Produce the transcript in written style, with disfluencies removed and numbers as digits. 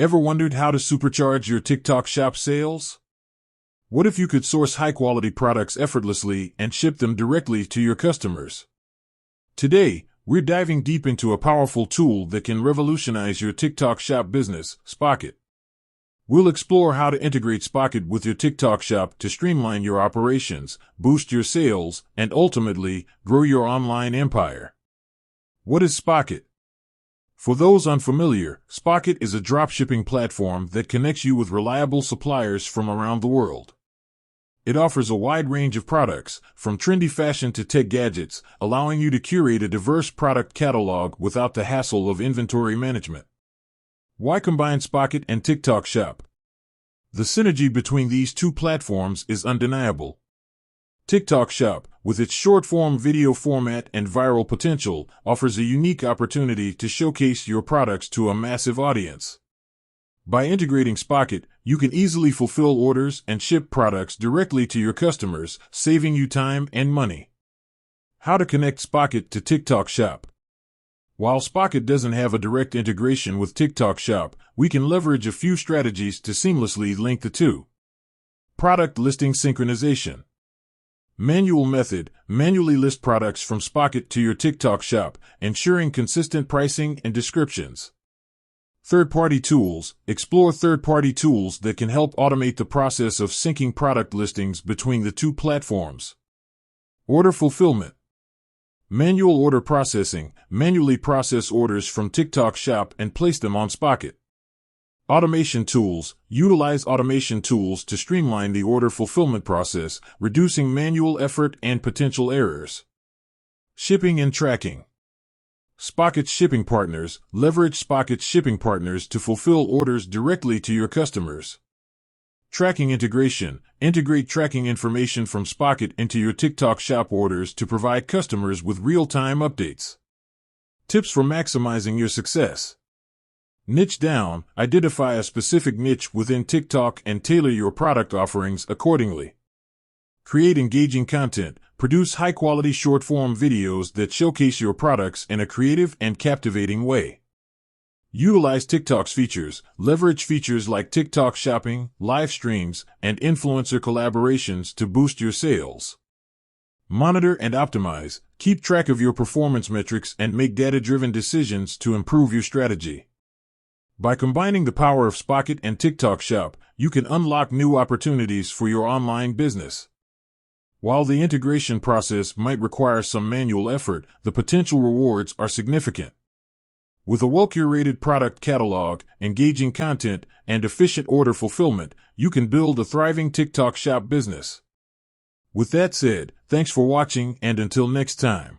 Ever wondered how to supercharge your TikTok shop sales? What if you could source high-quality products effortlessly and ship them directly to your customers? Today, we're diving deep into a powerful tool that can revolutionize your TikTok shop business, Spocket. We'll explore how to integrate Spocket with your TikTok shop to streamline your operations, boost your sales, and ultimately, grow your online empire. What is Spocket? For those unfamiliar, Spocket is a dropshipping platform that connects you with reliable suppliers from around the world. It offers a wide range of products, from trendy fashion to tech gadgets, allowing you to curate a diverse product catalog without the hassle of inventory management. Why combine Spocket and TikTok Shop? The synergy between these two platforms is undeniable. TikTok Shop, with its short-form video format and viral potential, offers a unique opportunity to showcase your products to a massive audience. By integrating Spocket, you can easily fulfill orders and ship products directly to your customers, saving you time and money. How to connect Spocket to TikTok Shop? While Spocket doesn't have a direct integration with TikTok Shop, we can leverage a few strategies to seamlessly link the two. Product listing synchronization. Manual method: manually list products from Spocket to your TikTok shop, ensuring consistent pricing and descriptions. Third-party tools: explore third-party tools that can help automate the process of syncing product listings between the two platforms. Order fulfillment. Manual order processing: manually process orders from TikTok shop and place them on Spocket. Automation tools: utilize automation tools to streamline the order fulfillment process, reducing manual effort and potential errors. Shipping and tracking. Spocket shipping partners: leverage Spocket shipping partners to fulfill orders directly to your customers. Tracking integration: integrate tracking information from Spocket into your TikTok shop orders to provide customers with real-time updates. Tips for maximizing your success. Niche down: identify a specific niche within TikTok and tailor your product offerings accordingly. Create engaging content: produce high-quality short-form videos that showcase your products in a creative and captivating way. Utilize TikTok's features: leverage features like TikTok shopping, live streams, and influencer collaborations to boost your sales. Monitor and optimize: keep track of your performance metrics and make data-driven decisions to improve your strategy. By combining the power of Spocket and TikTok Shop, you can unlock new opportunities for your online business. While the integration process might require some manual effort, the potential rewards are significant. With a well-curated product catalog, engaging content, and efficient order fulfillment, you can build a thriving TikTok Shop business. With that said, thanks for watching, and until next time.